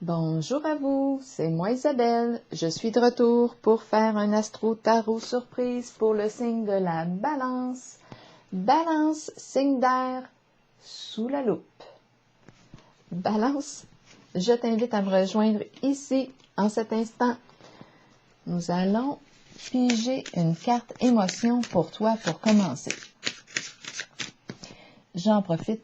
Bonjour à vous, c'est moi Isabelle. Je suis de retour pour faire un astro-tarot surprise pour le signe de la Balance. Balance, signe d'air, sous la loupe. Balance, je t'invite à me rejoindre ici, en cet instant. Nous allons piger une carte émotion pour toi pour commencer. J'en profite,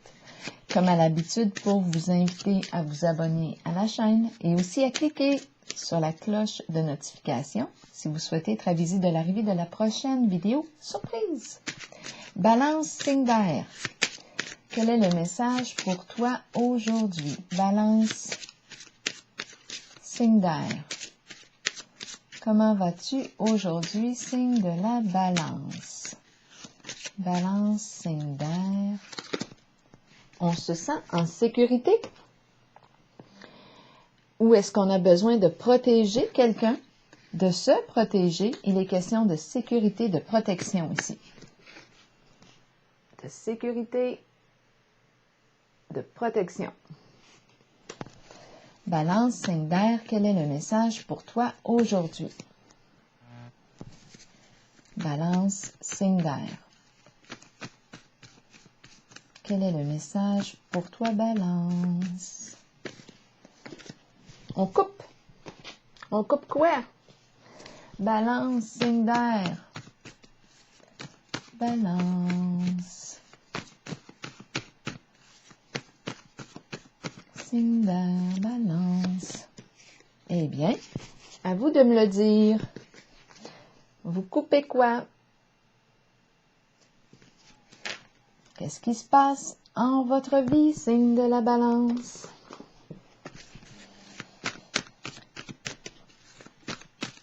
comme à l'habitude, pour vous inviter à vous abonner à la chaîne et aussi à cliquer sur la cloche de notification si vous souhaitez être avisé de l'arrivée de la prochaine vidéo surprise. Balance, signe d'air. Quel est le message pour toi aujourd'hui? Balance, signe d'air. Comment vas-tu aujourd'hui, signe de la Balance? Balance, signe d'air. On se sent en sécurité? Ou est-ce qu'on a besoin de protéger quelqu'un? De se protéger, il est question de sécurité, de protection ici. De sécurité, de protection. Balance, signe d'air, quel est le message pour toi aujourd'hui? Balance, signe d'air. Quel est le message pour toi, Balance? On coupe. On coupe quoi? Balance, signe d'air. Balance. Signe d'air, Balance. Eh bien, à vous de me le dire. Vous coupez quoi? Qu'est-ce qui se passe en votre vie, signe de la Balance?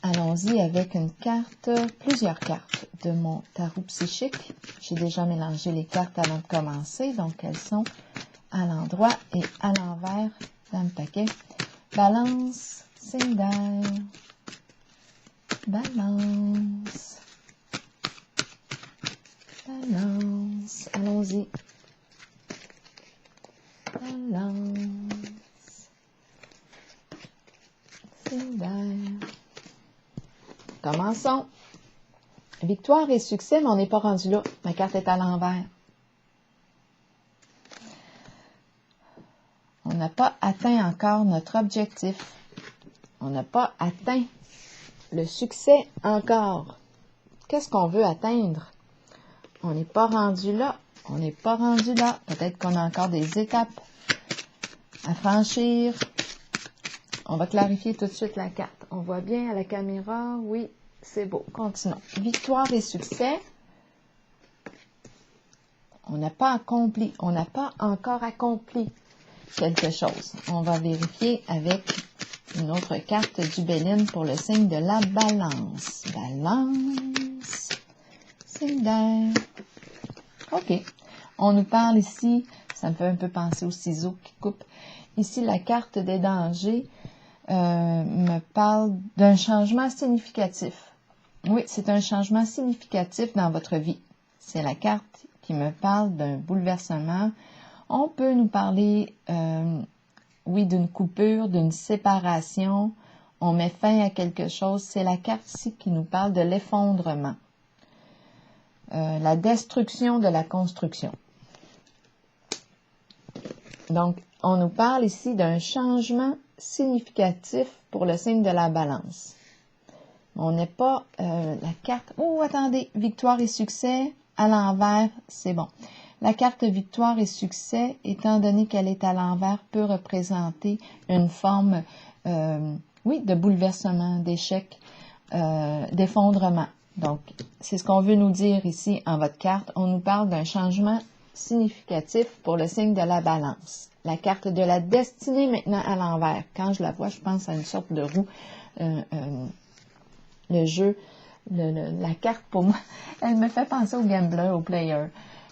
Allons-y avec une carte, plusieurs cartes de mon tarot psychique. J'ai déjà mélangé les cartes avant de commencer, donc elles sont à l'endroit et à l'envers dans le paquet. Balance, signe d'air. Balance. Balance. Allons-y. Balance. Signe d'air. Commençons. Victoire et succès, mais on n'est pas rendu là. Ma carte est à l'envers. On n'a pas atteint encore notre objectif. On n'a pas atteint le succès encore. Qu'est-ce qu'on veut atteindre? On n'est pas rendu là. On n'est pas rendu là. Peut-être qu'on a encore des étapes à franchir. On va clarifier tout de suite la carte. On voit bien à la caméra. Oui, c'est beau. Continuons. Victoire et succès. On n'a pas accompli. On n'a pas encore accompli quelque chose. On va vérifier avec une autre carte du Béline pour le signe de la Balance. Balance. Signe d'air. OK. On nous parle ici, ça me fait un peu penser aux ciseaux qui coupent. Ici, la carte des dangers me parle d'un changement significatif. Oui, c'est un changement significatif dans votre vie. C'est la carte qui me parle d'un bouleversement. On peut nous parler, oui, d'une coupure, d'une séparation. On met fin à quelque chose. C'est la carte ici qui nous parle de l'effondrement. La destruction de la construction. Donc, on nous parle ici d'un changement significatif pour le signe de la Balance. On n'est pas la carte... Oh, attendez, victoire et succès à l'envers, c'est bon. La carte victoire et succès, étant donné qu'elle est à l'envers, peut représenter une forme, oui, de bouleversement, d'échec, d'effondrement. Donc, c'est ce qu'on veut nous dire ici en votre carte. On nous parle d'un changement significatif pour le signe de la Balance. La carte de la destinée maintenant à l'envers. Quand je la vois, je pense à une sorte de roue. Le jeu, la carte pour moi, elle me fait penser au gambler, au player.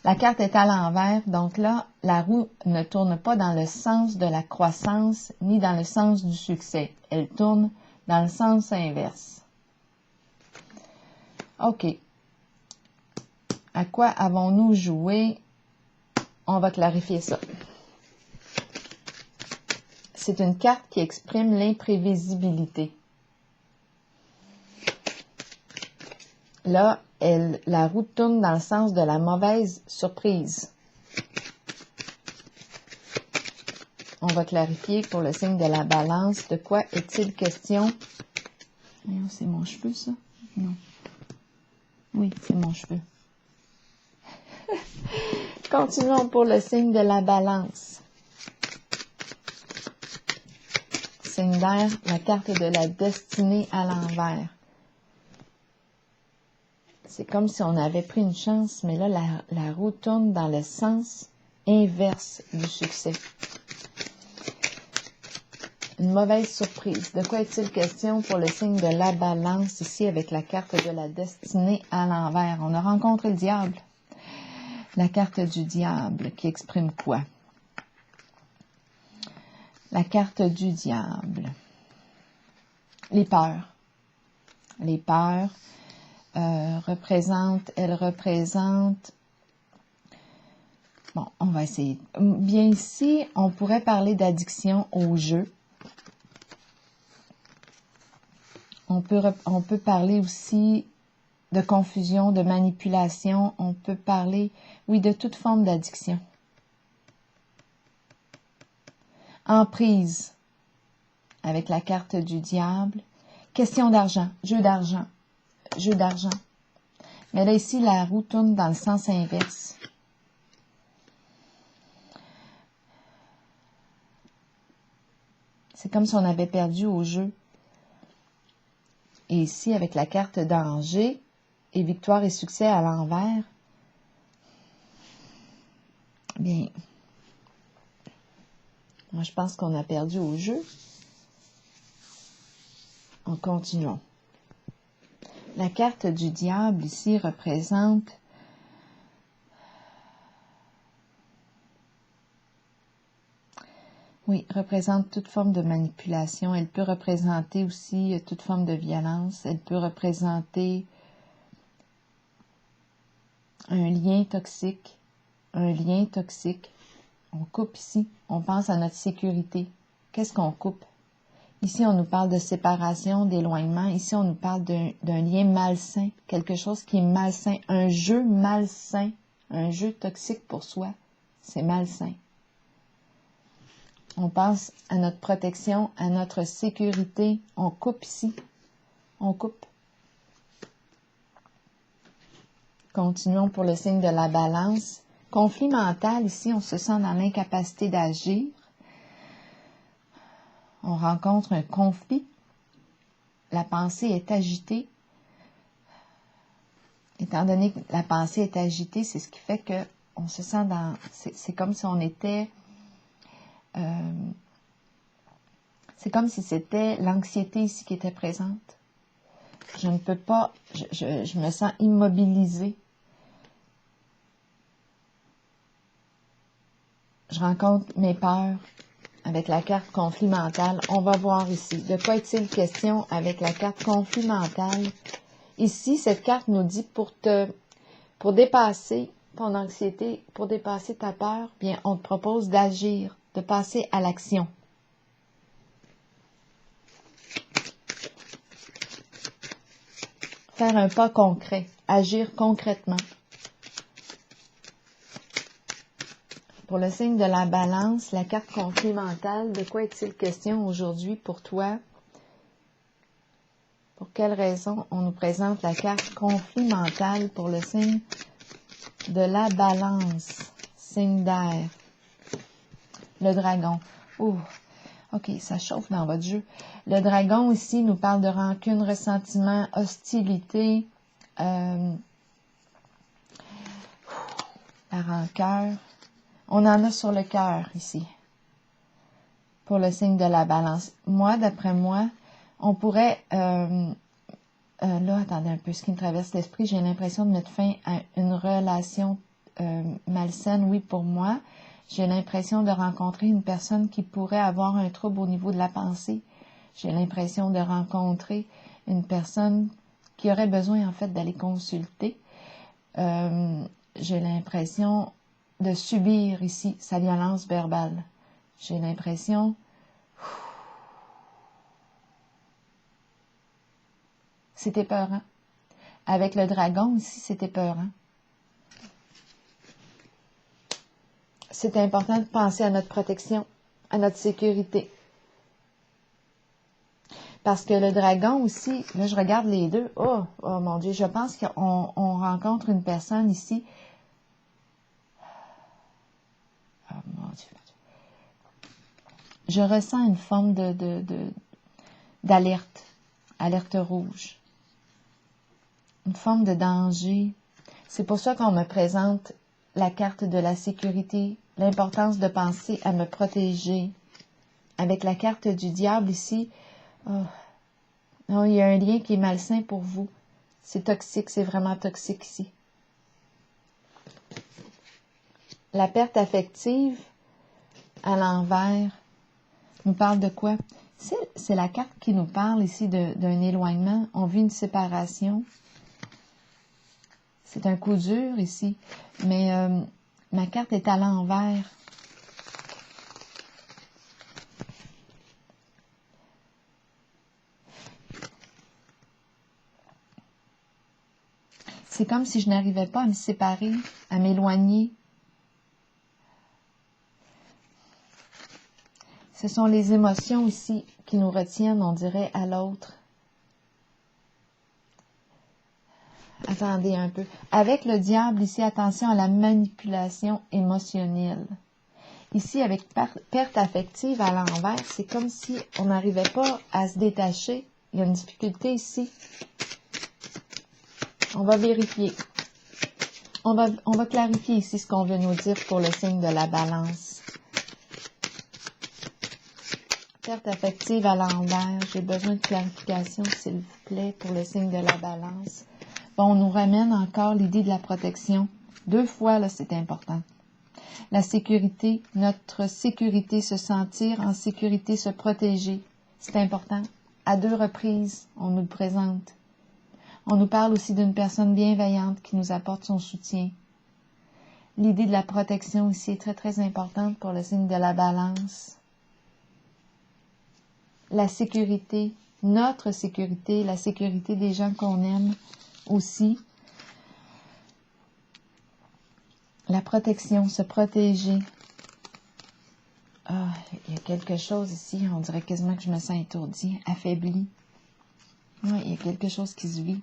La carte est à l'envers, donc là, la roue ne tourne pas dans le sens de la croissance ni dans le sens du succès. Elle tourne dans le sens inverse. OK. À quoi avons-nous joué? On va clarifier ça. c'est une carte qui exprime l'imprévisibilité. Là, la roue tourne dans le sens de la mauvaise surprise. On va clarifier pour le signe de la balance. De quoi est-il question? C'est mon cheveu, ça? Non. Oui, c'est mon cheveu. Continuons pour le signe de la balance. Signe d'air, la carte de la destinée à l'envers. C'est comme si on avait pris une chance, mais là, la roue tourne dans le sens inverse du succès. Une mauvaise surprise. De quoi est-il question pour le signe de la balance ici avec la carte de la destinée à l'envers? On a rencontré le diable. La carte du diable qui exprime quoi? La carte du diable. Les peurs. Les peurs elle représente... Bon, on va essayer. Bien ici, on pourrait parler d'addiction au jeu. On peut parler aussi de confusion, de manipulation. On peut parler, oui, de toute forme d'addiction. Emprise, avec la carte du diable. Question d'argent, jeu d'argent, jeu d'argent. Mais là, ici, la roue tourne dans le sens inverse. C'est comme si on avait perdu au jeu. Et ici, avec la carte danger et victoire et succès à l'envers, bien, moi, je pense qu'on a perdu au jeu. En continuant. La carte du diable ici représente toute forme de manipulation. Elle peut représenter aussi toute forme de violence. Elle peut représenter un lien toxique. Un lien toxique. On coupe ici. On pense à notre sécurité. Qu'est-ce qu'on coupe? Ici, on nous parle de séparation, d'éloignement. Ici, on nous parle d'un lien malsain. Quelque chose qui est malsain. Un jeu malsain. Un jeu toxique pour soi. C'est malsain. On pense à notre protection, à notre sécurité. On coupe ici. On coupe. Continuons pour le signe de la balance. Conflit mental, ici, on se sent dans l'incapacité d'agir. On rencontre un conflit. La pensée est agitée. Étant donné que la pensée est agitée, c'est ce qui fait que on se sent dans... C'est comme si on était... c'est comme si c'était l'anxiété ici qui était présente. Je ne peux pas... Je me sens immobilisée. Je rencontre mes peurs avec la carte conflit mental. On va voir ici. De quoi est-il question avec la carte conflit mental? Ici, cette carte nous dit pour dépasser ton anxiété, pour dépasser ta peur, bien, on te propose d'agir, de passer à l'action. Faire un pas concret, agir concrètement. Pour le signe de la balance, la carte conflit mental, de quoi est-il question aujourd'hui pour toi? Pour quelle raison on nous présente la carte conflit mental pour le signe de la balance, signe d'air? Le dragon. Ouh, ok, ça chauffe dans votre jeu. Le dragon ici nous parle de rancune, ressentiment, hostilité, la rancœur. On en a sur le cœur ici, pour le signe de la balance. Moi, d'après moi, on pourrait... là, attendez un peu, ce qui me traverse l'esprit, j'ai l'impression de mettre fin à une relation malsaine, oui, pour moi. J'ai l'impression de rencontrer une personne qui pourrait avoir un trouble au niveau de la pensée. J'ai l'impression de rencontrer une personne qui aurait besoin, en fait, d'aller consulter. J'ai l'impression de subir ici sa violence verbale. J'ai l'impression C'est épeurant. Avec le dragon ici, c'est épeurant. C'est important de penser à notre protection, à notre sécurité. Parce que le dragon aussi, là je regarde les deux, oh mon Dieu, je pense qu'on rencontre une personne ici. Oh mon Dieu. Je ressens une forme d'alerte, alerte rouge. Une forme de danger. C'est pour ça qu'on me présente la carte de la sécurité, l'importance de penser à me protéger. Avec la carte du diable ici, oh, non, il y a un lien qui est malsain pour vous. C'est toxique, c'est vraiment toxique ici. La perte affective, à l'envers, nous parle de quoi? C'est la carte qui nous parle ici d'un éloignement. On vit une séparation. C'est un coup dur ici, mais ma carte est à l'envers. C'est comme si je n'arrivais pas à me séparer, à m'éloigner. Ce sont les émotions ici qui nous retiennent, on dirait, à l'autre. Attendez un peu. Avec le diable, ici, attention à la manipulation émotionnelle. Ici, avec perte affective à l'envers, c'est comme si on n'arrivait pas à se détacher. Il y a une difficulté ici. On va vérifier. On va clarifier ici ce qu'on veut nous dire pour le signe de la balance. Perte affective à l'envers. J'ai besoin de clarification, s'il vous plaît, pour le signe de la balance. Bon, on nous ramène encore l'idée de la protection. 2 fois, là, c'est important. La sécurité, notre sécurité, se sentir en sécurité, se protéger. C'est important. À 2 reprises, on nous le présente. On nous parle aussi d'une personne bienveillante qui nous apporte son soutien. L'idée de la protection ici est très, très importante pour le signe de la balance. La sécurité, notre sécurité, la sécurité des gens qu'on aime aussi. La protection, se protéger. Ah, il y a quelque chose ici, on dirait quasiment que je me sens étourdie, affaiblie. Oui, il y a quelque chose qui se vit.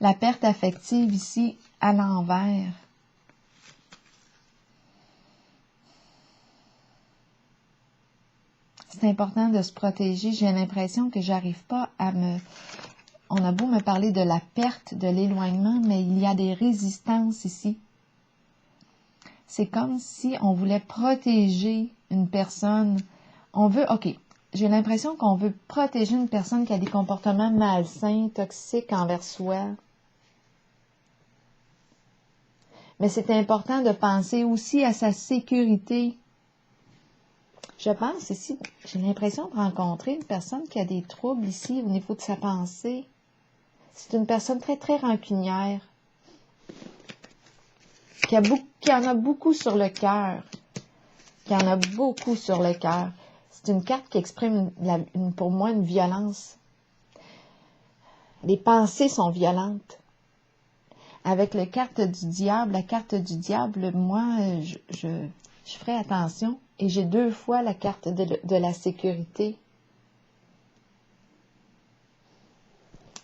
La perte affective ici, à l'envers. C'est important de se protéger. J'ai l'impression que j'arrive pas à me... On a beau me parler de la perte, de l'éloignement, mais il y a des résistances ici. C'est comme si on voulait protéger une personne. On veut, OK, j'ai l'impression qu'on veut protéger une personne qui a des comportements malsains, toxiques envers soi. Mais c'est important de penser aussi à sa sécurité. Je pense ici, j'ai l'impression de rencontrer une personne qui a des troubles ici au niveau de sa pensée. C'est une personne très, très rancunière, qui en a beaucoup sur le cœur. C'est une carte qui exprime pour moi une violence. Les pensées sont violentes. Avec la carte du diable, moi, je ferai attention. Et j'ai 2 fois la carte de la sécurité.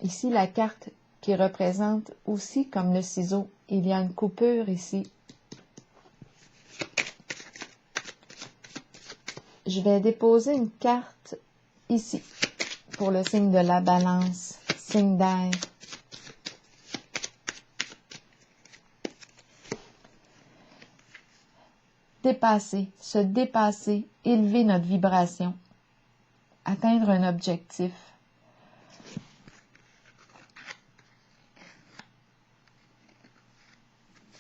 Ici, la carte qui représente aussi comme le ciseau. Il y a une coupure ici. Je vais déposer une carte ici pour le signe de la balance, signe d'air. Dépasser, se dépasser, élever notre vibration, atteindre un objectif.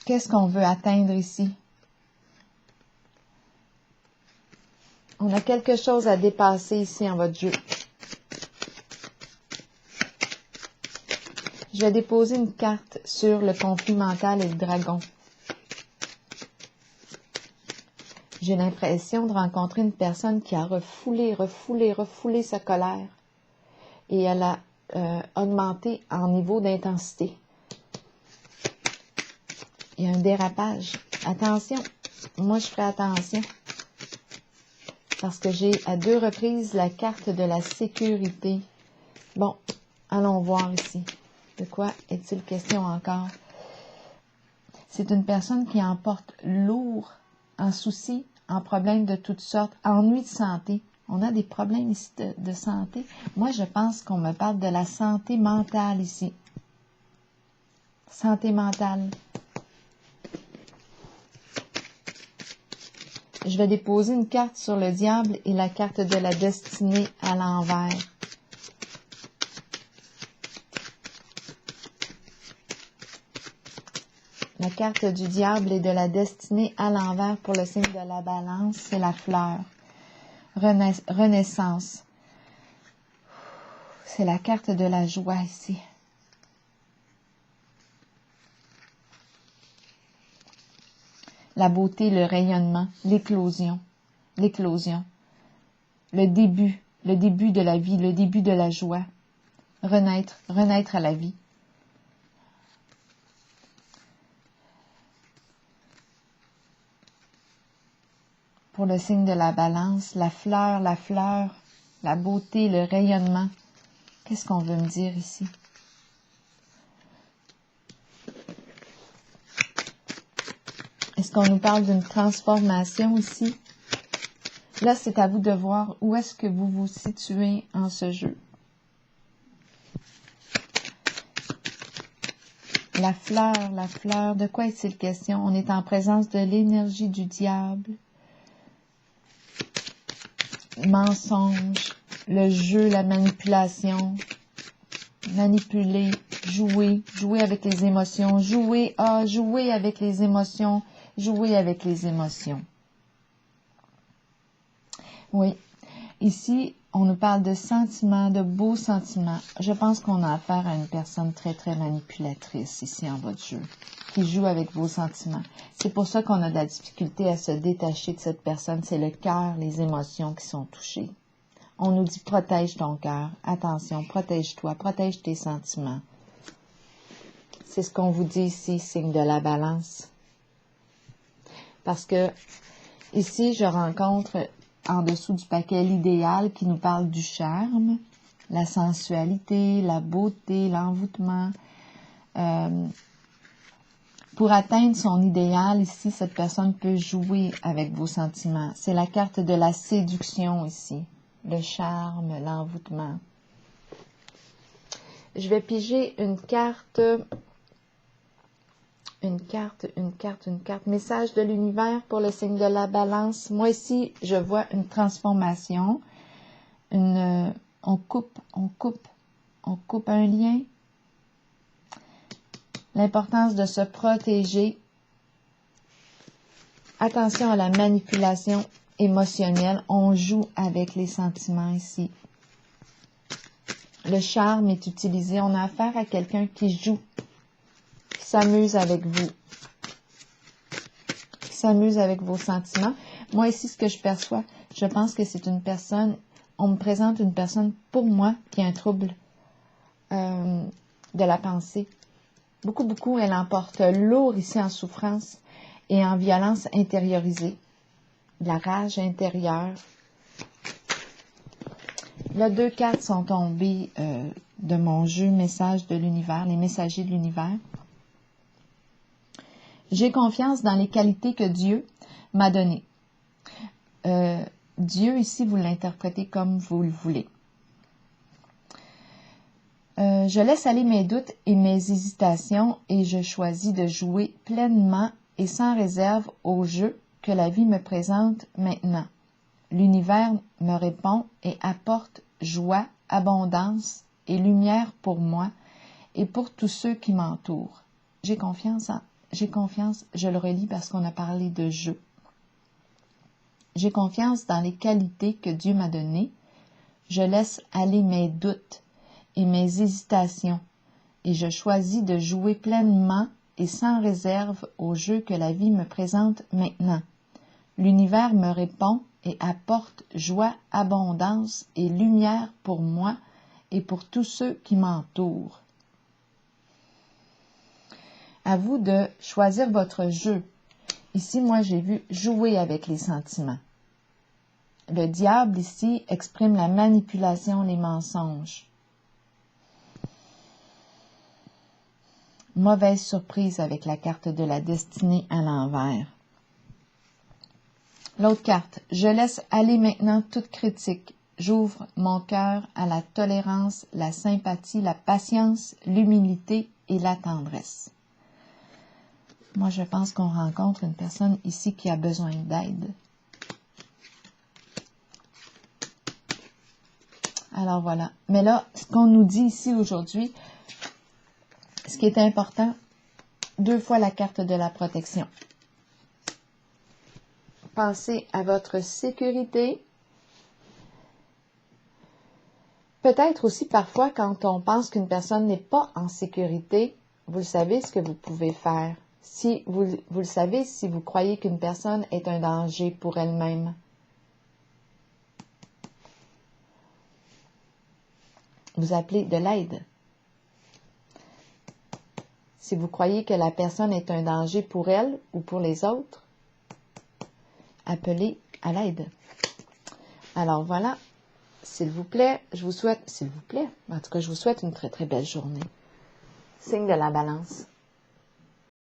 Qu'est-ce qu'on veut atteindre ici? On a quelque chose à dépasser ici en votre jeu. Je vais déposer une carte sur le conflit mental et le dragon. J'ai l'impression de rencontrer une personne qui a refoulé sa colère. et elle a augmenté en niveau d'intensité. Il y a un dérapage. Attention, moi je ferai attention. Parce que j'ai à 2 reprises la carte de la sécurité. Bon, allons voir ici. De quoi est-il question encore? C'est une personne qui en porte lourd, en soucis, en problèmes de toutes sortes, ennuis de santé. On a des problèmes ici de santé. Moi, je pense qu'on me parle de la santé mentale ici. Santé mentale. Je vais déposer une carte sur le diable et la carte de la destinée à l'envers. La carte du diable et de la destinée à l'envers pour le signe de la balance, c'est la fleur. Renaissance. C'est la carte de la joie ici. La beauté, le rayonnement, l'éclosion. L'éclosion. Le début de la vie, le début de la joie. Renaître à la vie. Pour le signe de la balance, la fleur, la beauté, le rayonnement. Qu'est-ce qu'on veut me dire ici? Est-ce qu'on nous parle d'une transformation ici? Là, c'est à vous de voir où est-ce que vous vous situez en ce jeu. La fleur, de quoi est-il question? On est en présence de l'énergie du diable. Mensonge, le jeu, la manipulation, manipuler, jouer avec les émotions, jouer avec les émotions, jouer avec les émotions. Oui, ici, on nous parle de sentiments, de beaux sentiments. Je pense qu'on a affaire à une personne très, très manipulatrice ici en votre jeu, qui joue avec vos sentiments. C'est pour ça qu'on a de la difficulté à se détacher de cette personne. C'est le cœur, les émotions qui sont touchées. On nous dit protège ton cœur. Attention, protège-toi, protège tes sentiments. C'est ce qu'on vous dit ici, signe de la balance. Parce que ici, je rencontre en dessous du paquet l'idéal qui nous parle du charme, la sensualité, la beauté, l'envoûtement. Pour atteindre son idéal, ici, cette personne peut jouer avec vos sentiments. C'est la carte de la séduction ici, le charme, l'envoûtement. Je vais piger une carte. Message de l'univers pour le signe de la balance. Moi ici, je vois une transformation. On coupe un lien. L'importance de se protéger. Attention à la manipulation émotionnelle. On joue avec les sentiments ici. Le charme est utilisé. On a affaire à quelqu'un qui joue, qui s'amuse avec vous, qui s'amuse avec vos sentiments. Moi, ici, ce que je perçois, je pense que c'est une personne, on me présente une personne, pour moi, qui a un trouble de la pensée. Beaucoup, elle emporte lourd ici en souffrance et en violence intériorisée, de la rage intérieure. Là, 2 cartes sont tombées de mon jeu Message de l'univers, les messagers de l'univers. J'ai confiance dans les qualités que Dieu m'a données. Dieu, ici, vous l'interprétez comme vous le voulez. Je laisse aller mes doutes et mes hésitations et je choisis de jouer pleinement et sans réserve au jeu que la vie me présente maintenant. L'univers me répond et apporte joie, abondance et lumière pour moi et pour tous ceux qui m'entourent. J'ai confiance, je le relis parce qu'on a parlé de jeu. J'ai confiance dans les qualités que Dieu m'a données. Je laisse aller mes doutes et mes hésitations et je choisis de jouer pleinement et sans réserve au jeu que la vie me présente maintenant. L'univers me répond et apporte joie, abondance et lumière pour moi et pour tous ceux qui m'entourent. À vous de choisir votre jeu. Ici, moi, j'ai vu jouer avec les sentiments. Le diable, ici, exprime la manipulation, les mensonges. Mauvaise surprise avec la carte de la destinée à l'envers. L'autre carte, je laisse aller maintenant toute critique. J'ouvre mon cœur à la tolérance, la sympathie, la patience, l'humilité et la tendresse. Moi, je pense qu'on rencontre une personne ici qui a besoin d'aide. Alors voilà. Mais là, ce qu'on nous dit ici aujourd'hui, ce qui est important, 2 fois la carte de la protection. Pensez à votre sécurité. Peut-être aussi parfois quand on pense qu'une personne n'est pas en sécurité, vous savez ce que vous pouvez faire. Si vous le savez, si vous croyez qu'une personne est un danger pour elle-même. Vous appelez de l'aide. Si vous croyez que la personne est un danger pour elle ou pour les autres, appelez à l'aide. Alors voilà, s'il vous plaît, je vous souhaite une très très belle journée. Signe de la balance.